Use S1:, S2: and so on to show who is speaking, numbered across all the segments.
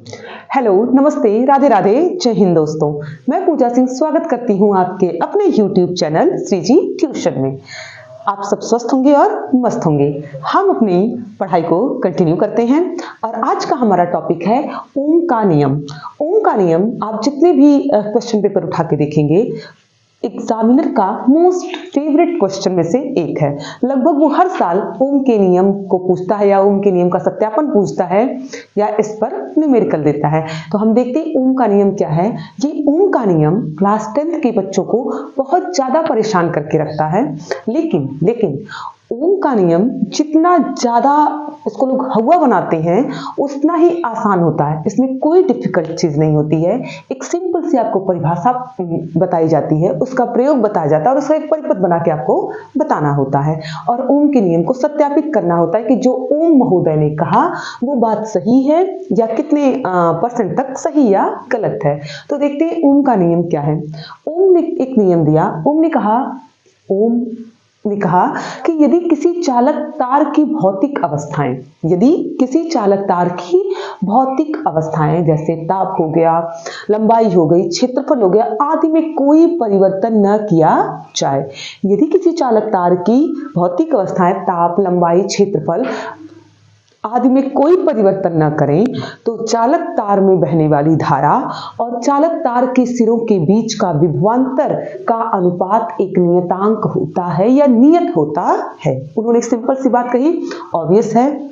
S1: Hello, नमस्ते, राधे राधे, जय हिंद दोस्तों। मैं पूजा सिंह स्वागत करती हूँ आपके अपने यूट्यूब चैनल श्रीजी ट्यूशन में। आप सब स्वस्थ होंगे और मस्त होंगे। हम अपनी पढ़ाई को कंटिन्यू करते हैं और आज का हमारा टॉपिक है ओम का नियम। ओम का नियम आप जितने भी क्वेश्चन पेपर उठा के देखेंगे, एग्जामिनर का मोस्ट फेवरेट क्वेश्चन में से एक है। लगभग वो हर साल ओम के नियम को पूछता है या ओम के नियम का सत्यापन पूछता है या इस पर न्यूमेरिकल देता है। तो हम देखते हैं ओम का नियम क्या है। ये ओम का नियम क्लास 10th के बच्चों को बहुत ज्यादा परेशान करके रखता है, लेकिन ओम का नियम जितना ज्यादा इसको लोग हवा बनाते हैं उतना ही आसान होता है। इसमें कोई डिफिकल्ट चीज नहीं होती है। एक सिंपल सी आपको परिभाषा बताई जाती है, उसका प्रयोग बताया जाता है और उसका एक परिपथ बना के आपको बताना होता है और ओम के नियम को सत्यापित करना होता है कि जो ओम महोदय ने कहा वो बात सही है या कितने % तक सही या गलत है। तो देखते हैं ओम का नियम क्या है। ओम ने एक नियम दिया। ओम ने कहा कि यदि किसी चालक तार की भौतिक अवस्थाएं जैसे ताप हो गया, लंबाई हो गई, क्षेत्रफल हो गया आदि में कोई परिवर्तन न किया जाए। यदि किसी चालक तार की भौतिक अवस्थाएं ताप, लंबाई, क्षेत्रफल आदि में कोई परिवर्तन न करें तो चालक तार में बहने वाली धारा और चालक तार के सिरों के बीच का विभवांतर का अनुपात एक नियतांक होता है या नियत होता है। उन्होंने एक सिंपल सी बात कही, ऑब्वियस है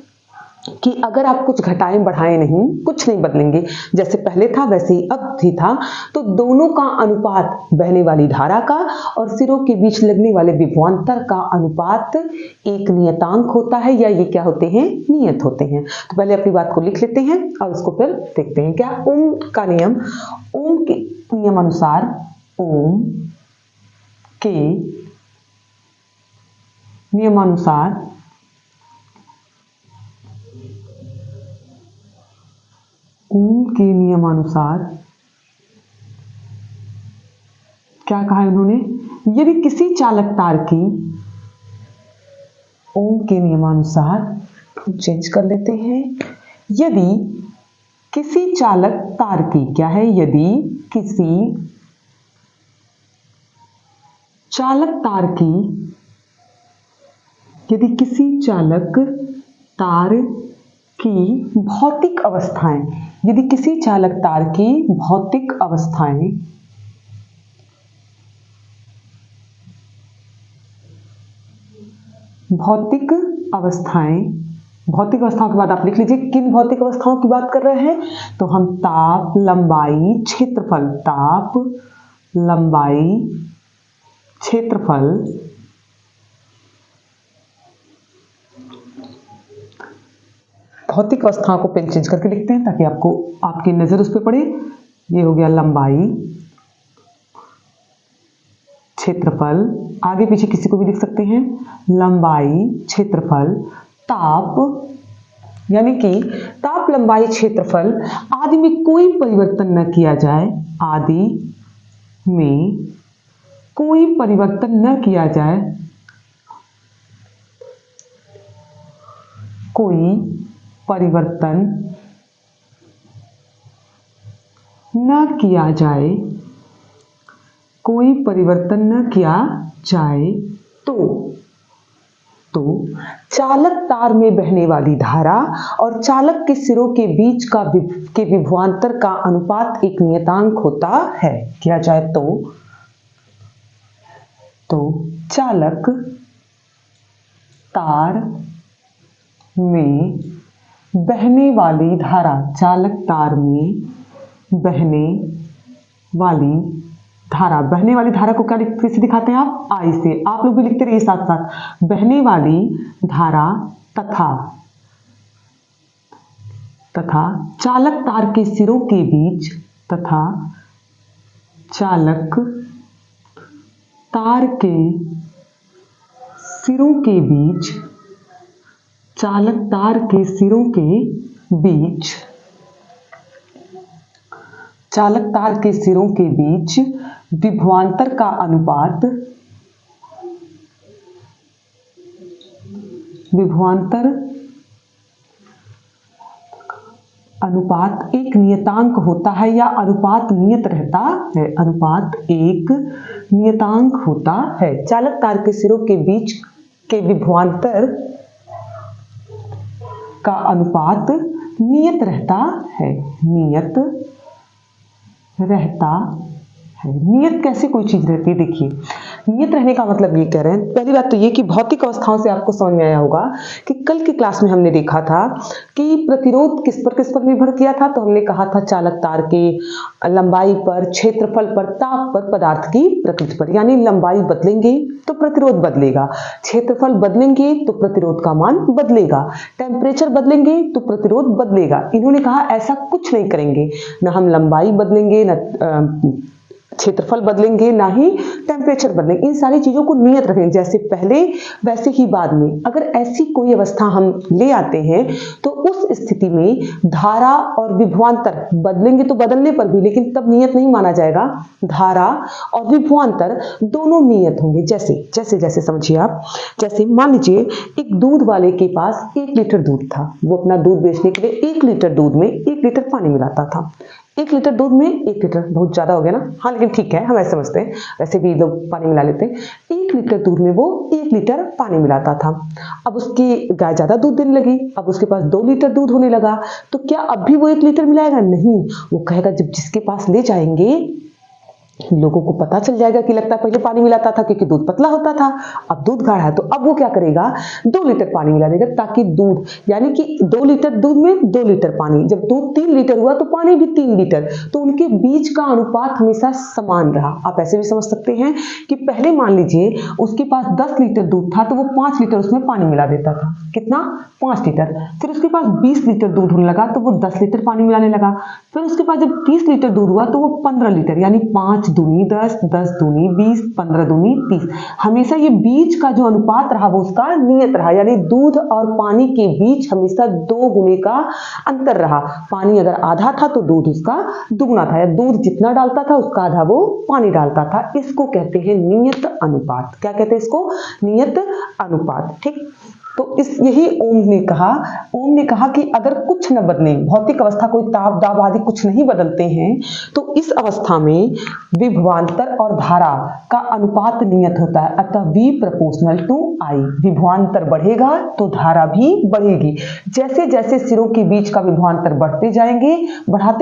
S1: कि अगर आप कुछ घटाएं बढ़ाएं नहीं, कुछ नहीं बदलेंगे, जैसे पहले था वैसे ही अब भी था, तो दोनों का अनुपात बहने वाली धारा का और सिरों के बीच लगने वाले विभवांतर का अनुपात एक नियतांक होता है या ये क्या होते हैं, नियत होते हैं। तो पहले अपनी बात को लिख लेते हैं और उसको फिर देखते हैं क्या ओम का नियम। ओम के नियमानुसार ओम के नियमानुसार क्या कहा इन्होंने, यदि किसी चालक तार की ओम के नियमानुसार चेंज कर लेते हैं, यदि किसी चालक तार की क्या है, यदि किसी चालक तार की भौतिक अवस्थाएं, यदि किसी चालक तार की भौतिक अवस्थाएं भौतिक अवस्थाओं के बाद आप लिख लीजिए किन भौतिक अवस्थाओं की बात कर रहे हैं। तो हम ताप, लंबाई, क्षेत्रफल, ताप, लंबाई, क्षेत्रफल, भौतिक अवस्थाओं को पेन चेंज करके लिखते हैं ताकि आपको आपकी नजर उस पर पड़े। ये हो गया लंबाई, क्षेत्रफल, आगे पीछे किसी को भी लिख सकते हैं, लंबाई, क्षेत्रफल, ताप, यानी कि ताप, लंबाई, क्षेत्रफल आदि में कोई परिवर्तन न किया जाए, आदि में कोई परिवर्तन न किया जाए, कोई परिवर्तन न किया जाए, कोई परिवर्तन न किया जाए तो चालक तार में बहने वाली धारा और चालक के सिरों के बीच के विभवांतर का अनुपात एक नियतांक होता है। किया जाए तो चालक तार में बहने वाली धारा, चालक तार में बहने वाली धारा को क्या कैसे दिखाते हैं आप, आई से। आप लोग भी लिखते रहिए साथ साथ, बहने वाली धारा तथा चालक तार के सिरों के बीच, तथा चालक तार के सिरों के बीच, चालक तार के सिरों के बीच, चालक तार के सिरों के बीच विभवांतर का अनुपात, विभवांतर अनुपात एक नियतांक होता है या अनुपात नियत रहता है। अनुपात एक नियतांक होता है। चालक तार के सिरों के बीच के विभवांतर का अनुपात नियत रहता है। नियत रहता है। नियत कैसे कोई चीज रहती है? देखिए, नियत रहने का मतलब ये कह रहे हैं, पहली बात तो ये कि भौतिक अवस्थाओं से आपको समझ में आया होगा कि कल की क्लास में हमने देखा था कि प्रतिरोध किस पर निर्भर किया था। तो हमने कहा था चालक तार के लंबाई पर, क्षेत्रफल पर, ताप पर, पदार्थ की प्रकृति पर। यानी लंबाई बदलेंगे तो प्रतिरोध बदलेगा, क्षेत्रफल बदलेंगे तो प्रतिरोध का मान बदलेगा, टेम्परेचर बदलेंगे तो प्रतिरोध बदलेगा। इन्होंने कहा ऐसा कुछ नहीं करेंगे, ना हम लंबाई बदलेंगे, ना क्षेत्रफल बदलेंगे, ना ही टेम्परेचर बदलेंगे। इन सारी चीजों को नियत रखेंगे, जैसे पहले वैसे ही बाद में। अगर ऐसी कोई अवस्था हम ले आते हैं तो उस स्थिति में धारा और विभवांतर बदलेंगे तो बदलने पर भी, लेकिन तब नियत नहीं माना जाएगा। धारा और विभवांतर दोनों नियत होंगे। जैसे समझिए आप, जैसे मान लीजिए एक दूध वाले के पास 1 लीटर दूध था। वो अपना दूध बेचने के लिए 1 लीटर दूध में 1 लीटर पानी मिलाता था। 1 लीटर दूध में 1 लीटर बहुत ज्यादा हो गया ना, हाँ लेकिन ठीक है, हम ऐसे समझते हैं, वैसे भी लोग पानी मिला लेते हैं। 1 लीटर दूध में वो 1 लीटर पानी मिलाता था। अब उसकी गाय ज्यादा दूध देने लगी, अब उसके पास 2 लीटर दूध होने लगा। तो क्या अब भी वो 1 लीटर मिलाएगा? नहीं, वो कहेगा जब जिसके पास ले जाएंगे लोगों को पता चल जाएगा कि लगता है पहले पानी मिलाता था क्योंकि दूध पतला होता था, अब दूध गाढ़ा है। तो अब वो क्या करेगा? 2 लीटर पानी मिला देगा, ताकि दूध, यानी कि 2 लीटर दूध में 2 लीटर पानी, जब दूध 3 लीटर हुआ तो पानी भी 3 लीटर। तो उनके बीच का अनुपात हमेशा समान रहा। आप ऐसे भी समझ सकते हैं कि पहले मान लीजिए उसके पास 10 लीटर दूध था तो वो 5 लीटर उसमें पानी मिला देता था। कितना? 5 लीटर। फिर उसके पास 20 लीटर दूध होने लगा तो वो 10 लीटर पानी मिलाने लगा। फिर उसके पास जब 30 लीटर दूध हुआ तो वो 15 लीटर, यानी 5 दूनी 10, 10 दूनी 20, 15 दूनी 30। हमेशा ये बीच का जो अनुपात रहा वो उसका नियत रहा, यानी दूध और पानी के बीच हमेशा 2 गुने का अंतर रहा। पानी अगर आधा था तो दूध उसका दुगना था, या दूध जितना डालता था उसका आधा वो पानी डालता था। इसको कहते हैं नियत अनुपात। क्या कहते हैं इसको? नियत अनुपात। ठीक, तो यही ओम ने कहा कि अगर कुछ न बदले, भौतिक अवस्था कोई ताप दाब आदि कुछ नहीं बदलते हैं, तो इस अवस्था में विभवांतर और धारा का अनुपात नियत होता है। अतः V प्रोपोर्शनल टू I। विभवांतर बढ़ेगा तो धारा भी बढ़ेगी। जैसे जैसे सिरों के बीच का विभवांतर बढ़ाते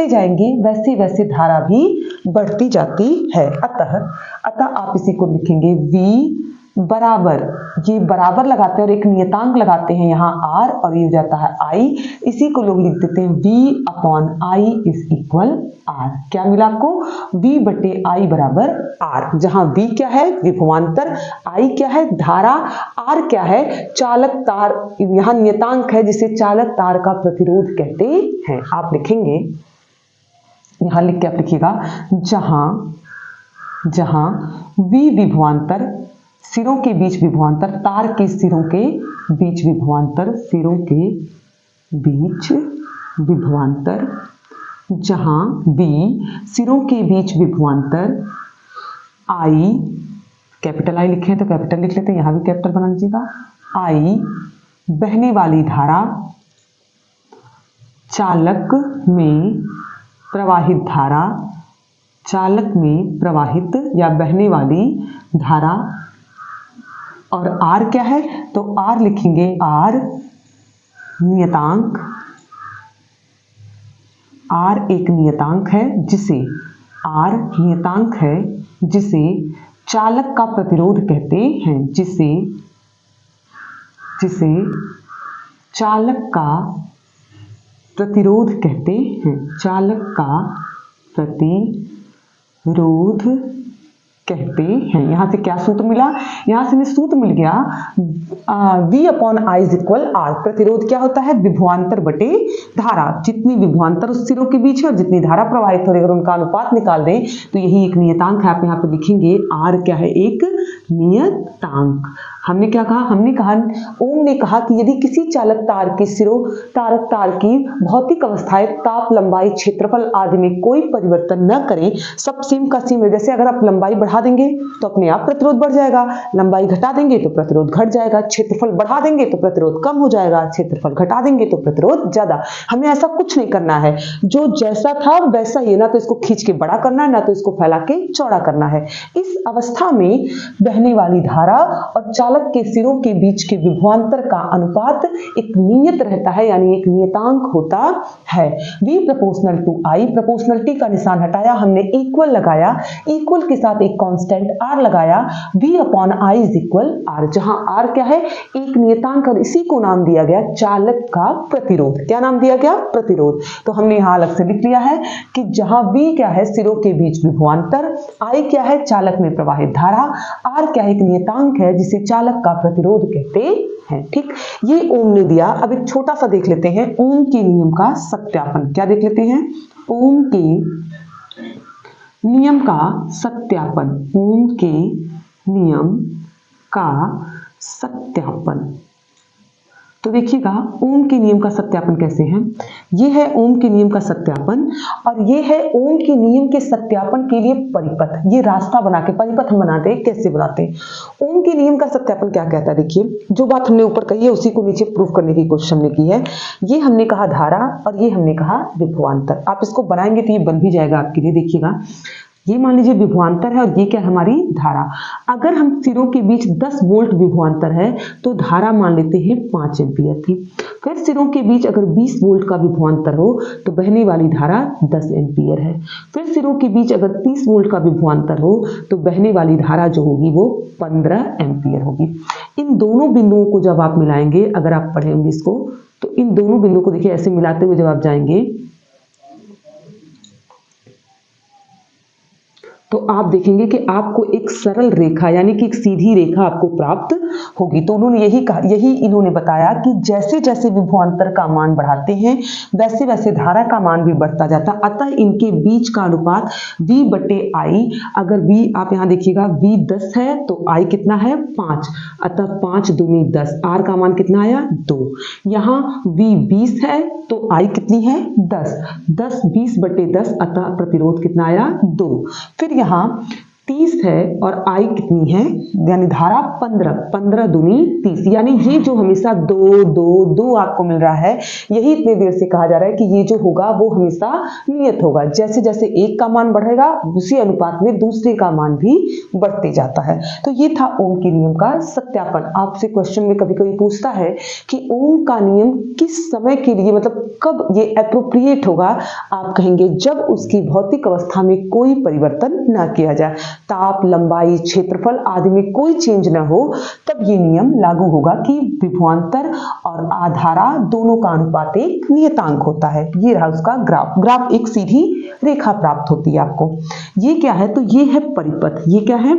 S1: जाएंगे वैसे वैसे धारा भी बढ़ती जाती है। अतः आप इसी को लिखेंगे V बराबर, ये बराबर लगाते हैं और एक नियतांक लगाते हैं यहाँ R, और ये हो जाता है I। इसी को लोग लिख देते हैं V/I इज इक्वल R। क्या मिला आपको? V/I बराबर R, जहां V क्या है? विभवांतर, I क्या है? धारा, R क्या है? चालक तार, यहाँ नियतांक है जिसे चालक तार का प्रतिरोध कहते हैं। आप लिखेंगे, यहाँ लिख के आप लिखिएगा, जहां V विभवांतर, सिरों के बीच विभवांतर, तार के सिरों के बीच विभवांतर, सिरों के बीच विभवांतर, जहां V सिरों के बीच विभवांतर, I, कैपिटल I लिखे हैं तो कैपिटल लिख लेते हैं, यहां भी कैपिटल बना लीजिएगा। I बहने वाली धारा, चालक में प्रवाहित धारा, चालक में प्रवाहित या बहने वाली धारा, और R क्या है? तो R लिखेंगे, R नियतांक, R एक नियतांक है जिसे चालक का प्रतिरोध कहते हैं, जिसे चालक का प्रतिरोध कहते हैं, चालक का प्रतिरोध कहते हैं। यहां से क्या सूत्र मिला? यहां से हमें सूत्र मिल गया V/I इज इक्वल R। प्रतिरोध क्या होता है? विभवांतर बटे धारा। जितनी विभवांतर उस सिरों के बीच है और जितनी धारा प्रवाहित हो रही है, अगर उनका अनुपात निकाल दें तो यही एक नियतांक है। आप यहाँ पे लिखेंगे R क्या है? एक नियतांक। हमने क्या कहा, हमने कहा ओम ने कहा कि यदि किसी चालक तार के सिरों तारक तार की भौतिक अवस्थाएं ताप, लंबाई, क्षेत्रफल आदि में कोई परिवर्तन न करें, सब सेम का सेम है। जैसे अगर आप लंबाई बढ़ा देंगे तो अपने आप प्रतिरोध बढ़ जाएगा, लंबाई घटा देंगे तो प्रतिरोध घट जाएगा, क्षेत्रफल बढ़ा देंगे तो प्रतिरोध कम हो जाएगा, क्षेत्रफल घटा देंगे तो प्रतिरोध ज्यादा। हमें ऐसा कुछ नहीं करना है, जो जैसा था वैसा ही, ना तो इसको खींच के बड़ा करना है, ना तो इसको फैला के चौड़ा करना है। इस अवस्था में बहने वाली धारा और चालक के सिरों के बीच के विभवांतर का अनुपात एक नियत रहता है, यानी एक नियतांक होता है। V proportional to I, proportionality का निशान हटाया, हमने इक्वल लगाया, इक्वल के साथ एक कांस्टेंट R लगाया, V upon I is equal R, जहां R क्या है, एक नियतांक, और इसी को नाम दिया गया चालक का प्रतिरोध। क्या नाम दिया गया, प्रतिरोध। तो हमने यहां अलग से लिख लिया है कि जहां V क्या है, सिरों के बीच विभवांतर, I क्या है, चालक में प्रवाहित धारा, R क्या है, एक नियतांक है जिसे चालक का प्रतिरोध कहते हैं। ठीक, ये ओम ने दिया। अब एक छोटा सा देख लेते हैं ओम के नियम का सत्यापन। क्या देख लेते हैं, ओम के नियम का सत्यापन, ओम के नियम का सत्यापन। तो देखिएगा ओम के नियम का सत्यापन कैसे है। ये है ओम के नियम का सत्यापन, और ये है ओम के नियम के सत्यापन के लिए परिपथ। ये रास्ता बना के परिपथ हम बनाते हैं। कैसे बनाते हैं, ओम के नियम का सत्यापन क्या कहता है, देखिए जो बात हमने ऊपर कही है उसी को नीचे प्रूफ करने की कोशिश हमने की है। ये हमने कहा धारा और ये हमने कहा विभवांतर। आप इसको बनाएंगे तो ये बन भी जाएगा आपके लिए। देखिएगा ये मान लीजिए विभवांतर है और ये क्या है, हमारी धारा। अगर हम सिरों के बीच 10 वोल्ट विभवांतर है तो धारा मान लेते हैं 5 एम्पियर थी। फिर सिरों के बीच अगर 20 वोल्ट का विभवांतर हो तो बहने वाली धारा 10 एम्पियर है। फिर सिरों के बीच अगर 30 वोल्ट का विभवांतर हो तो बहने वाली धारा जो होगी वो 15 एम्पियर होगी। इन दोनों बिंदुओं को जब आप मिलाएंगे, अगर आप पढ़ेंगे इसको, तो इन दोनों बिंदुओं को देखिए ऐसे मिलाते हुए जब आप जाएंगे तो आप देखेंगे कि आपको एक सरल रेखा यानी कि एक सीधी रेखा आपको प्राप्त होगी। तो उन्होंने यही कहा, यही इन्होंने बताया कि जैसे जैसे विभवांतर का मान बढ़ाते हैं वैसे वैसे धारा का मान भी बढ़ता जाता है। अतः इनके बीच का अनुपात V बटे I, अगर V आप यहाँ देखिएगा V 10 है तो I कितना है 5, अतः 5 दूनी 10, R का मान कितना आया 2। यहाँ V 20 है तो I कितनी है 10, 10 20 बटे 10, अतः प्रतिरोध कितना आया 2। फिर यहाँ 30 है और I कितनी है, यानी धारा 15, 15 दूनी 30, यानी ये जो हमेशा 2 2 2 आपको मिल रहा है, यही इतने देर से कहा जा रहा है कि ये जो होगा वो हमेशा नियत होगा। जैसे जैसे एक का मान बढ़ेगा उसी अनुपात में दूसरे का मान भी बढ़ते जाता है। तो ये था ओम के नियम का सत्यापन। आपसे क्वेश्चन में कभी कभी पूछता है कि ओम का नियम किस समय के लिए, मतलब कब ये एप्रोप्रिएट होगा। आप कहेंगे जब उसकी भौतिक अवस्था में कोई परिवर्तन न किया जाए, ताप, लंबाई, क्षेत्रफल आदि में कोई चेंज न हो, तब ये नियम लागू होगा कि विभवांतर और आधारा दोनों का अनुपात एक नियतांक होता है। ये रहा उसका ग्राफ। ग्राफ एक सीधी रेखा प्राप्त होती है आपको। ये क्या है, तो ये है परिपथ। ये क्या है,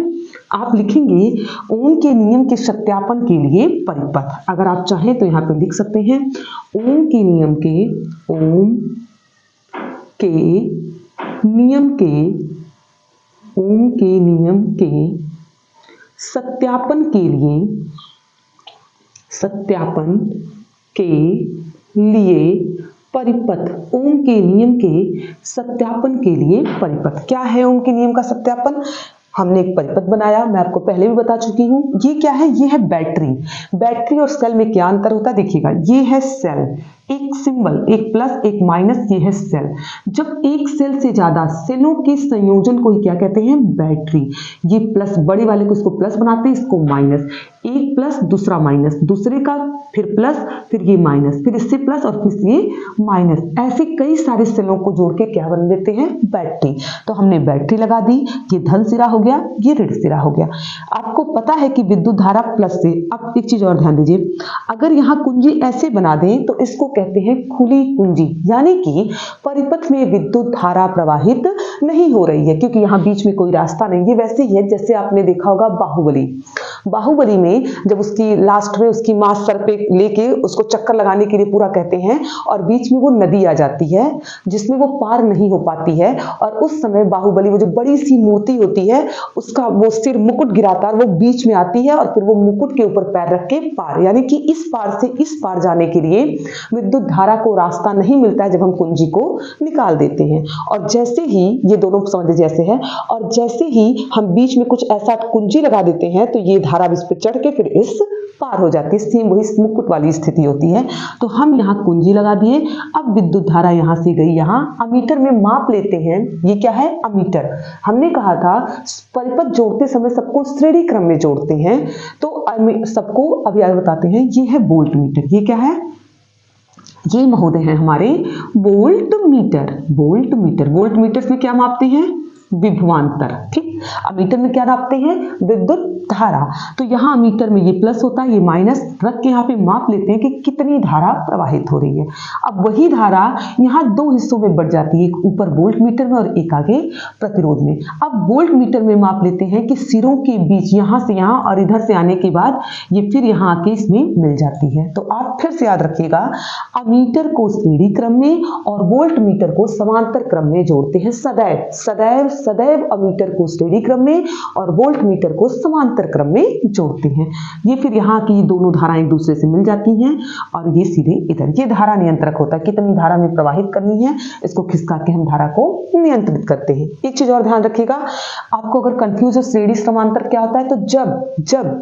S1: आप लिखेंगे ओम के नियम के सत्यापन के लिए परिपथ। अगर आप चाहें तो यहाँ पे लिख सकते हैं ओम के नियम के सत्यापन के लिए परिपथ। ओम के नियम के सत्यापन के लिए परिपथ क्या है। ओम के नियम का सत्यापन, हमने एक परिपथ बनाया, मैं आपको पहले भी बता चुकी हूँ। ये क्या है, ये है बैटरी। बैटरी और सेल में क्या अंतर होता है, देखिएगा ये है सेल, एक सिंबल, एक प्लस एक माइनस, ये है सेल। जब एक सेल से ज्यादा सेलों के संयोजन को ही क्या कहते हैं, बैटरी। ये प्लस बड़े वाले को इसको प्लस बनाते हैं, इसको माइनस, एक प्लस दूसरा माइनस, दूसरे का फिर प्लस, फिर ये माइनस, फिर इससे प्लस और फिर ये माइनस, ऐसे कई सारे सेलों को जोड़ के क्या बन देते हैं, बैटरी। तो हमने बैटरी लगा दी, ये धन सिरा हो गया, ये ऋण सिरा हो गया। आपको पता है कि विद्युत धारा प्लस से, अब एक चीज और ध्यान दीजिए, अगर यहाँ कुंजी ऐसे बना दें तो इसको कहते हैं खुली कुंजी, यानी कि परिपथ में विद्युत धारा प्रवाहित नहीं हो रही है क्योंकि यहाँ बीच में कोई रास्ता नहीं है। वैसे ही है जैसे आपने देखा होगा बाहुबली में जब उसकी लास्ट में उसकी मां सर पे लेके उसको चक्कर लगाने के लिए पूरा कहते हैं और बीच में वो नदी आ जाती है जिसमें वो पार नहीं हो पाती है, और उस समय बाहुबली वो जो बड़ी सी मूर्ति होती है उसका वो सिर मुकुट गिराता है, वो बीच में आती है और फिर वो मुकुट के ऊपर पैर रख के पार, यानी कि इस पार से इस पार जाने के लिए विद्युत धारा को रास्ता नहीं मिलता है जब हम कुंजी को निकाल देते हैं। और जैसे ही ये दोनों समझ जैसे है, और जैसे ही हम बीच में कुछ ऐसा कुंजी लगा देते हैं तो ये धारा इस पर चढ़ के फिर इस पार हो जाती है। सेम वही मुकुट वाली स्थिति होती है। तो हम यहाँ कुंजी लगा दिए, अब विद्युत धारा यहाँ से गई यहाँ, अमीटर में माप लेते हैं। ये क्या है? अमीटर। हमने कहा था परिपथ जोड़ते समय सबको श्रेणी क्रम में जोड़ते हैं, तो सबको अभी आगे बताते हैं। ये है वोल्ट मीटर। ये क्या है? ये महोदय हैं हमारे वोल्ट मीटर। वोल्ट मीटर में क्या मापते हैं? विभवांतर। ठीक, अमीटर में क्या नापते हैं? विद्युत धारा। तो यहाँ अमीटर में ये प्लस होता है, ये माइनस रख के यहाँ पे माप लेते हैं कि कितनी धारा प्रवाहित हो रही है। अब वही धारा यहाँ दो हिस्सों में बढ़ जाती है, एक ऊपर वोल्ट मीटर में और एक आगे प्रतिरोध में। अब वोल्ट मीटर में माप लेते हैं कि सिरों के बीच यहाँ से यहाँ और इधर से आने के बाद ये फिर यहाँ आके इसमें मिल जाती है। तो आप फिर से याद रखिएगा, अमीटर को श्रेणी क्रम में और वोल्ट मीटर को समांतर क्रम में जोड़ते हैं सदैव अमीटर को श्रेणी क्रम में और वोल्ट मीटर को समांतर क्रम में जोड़ते हैं। ये फिर यहाँ की दोनों धाराएं एक दूसरे से मिल जाती हैं और ये सीधे इधर। ये धारा नियंत्रक होता है, कितनी धारा में प्रवाहित करनी है इसको खिसका के हम धारा को नियंत्रित करते हैं। एक चीज और ध्यान रखिएगा, आपको अगर कंफ्यूज हो श्रेणी समांतर क्या होता है, तो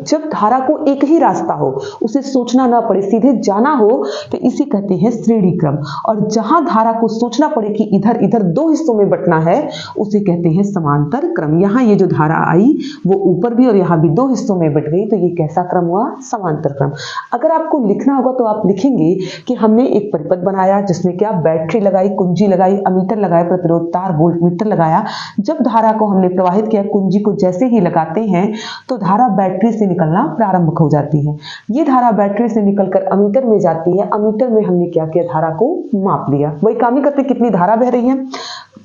S1: जब धारा को एक ही रास्ता हो, उसे सोचना ना पड़े, सीधे जाना हो, तो इसे कहते हैं श्रेणी क्रम। और जहां धारा को सोचना पड़े कि इधर इधर दो हिस्सों में बंटना है, उसे कहते हैं समांतर क्रम। यहाँ ये जो धारा आई वो ऊपर भी और यहाँ भी दो हिस्सों में बट गई, तो ये कैसा क्रम हुआ? समांतर क्रम। अगर आपको लिखना होगा तो आप लिखेंगे कि हमने एक परिपथ बनाया जिसमें क्या बैटरी लगाई, कुंजी लगाई, अमीटर लगाया, प्रतिरोध तार, वोल्ट मीटर लगाया। जब धारा को हमने प्रवाहित किया, कुंजी को जैसे ही लगाते हैं तो धारा बैटरी से निकलना प्रारंभ हो जाती है। ये धारा बैटरी से निकलकर अमीटर में जाती है। अमीटर में हमने क्या किया? धारा को माप लिया। वही काम ही करते कितनी धारा बह रही है।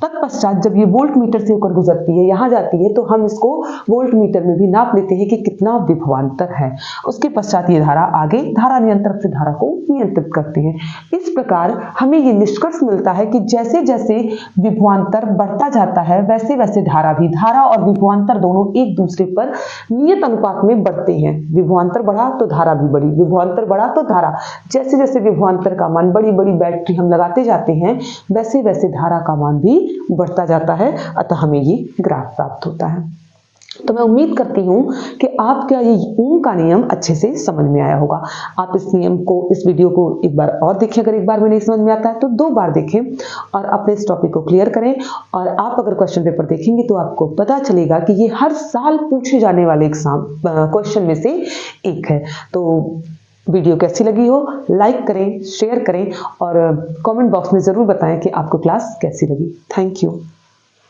S1: तत्पश्चात जब ये वोल्ट मीटर से होकर गुजरती है, यहाँ जाती है, तो हम इसको वोल्ट मीटर में भी नाप लेते हैं कि कितना विभवांतर है। उसके पश्चात ये धारा आगे धारा नियंत्रक से धारा को नियंत्रित करते हैं। इस प्रकार हमें ये निष्कर्ष मिलता है कि जैसे जैसे विभवांतर बढ़ता जाता है वैसे वैसे धारा और विभवांतर दोनों एक दूसरे पर नियत अनुपात में बढ़ते हैं। विभवांतर बढ़ा तो धारा भी बढ़ी, विभवांतर बढ़ा तो धारा। जैसे जैसे विभवांतर का मान, बड़ी बड़ी बैटरी हम लगाते जाते हैं, वैसे वैसे धारा का मान भी बढ़ता जाता है। अतः हमें ये ग्राफ प्राप्त होता है। तो मैं उम्मीद करती हूँ कि आपका ये ओम का नियम अच्छे से समझ में आया होगा। आप इस नियम को, इस वीडियो को एक बार और देखें। अगर एक बार में नहीं समझ में आता है तो 2 बार देखें और अपने इस टॉपिक को क्लियर करें। और आप अगर क्वेश्चन पेपर देखेंगे तो आपको पता चलेगा कि ये हर साल पूछे जाने वाले एग्जाम क्वेश्चन में से एक है। तो वीडियो कैसी लगी हो, लाइक करें, शेयर करें और कमेंट बॉक्स में ज़रूर बताएं कि आपको क्लास कैसी लगी। Thank you.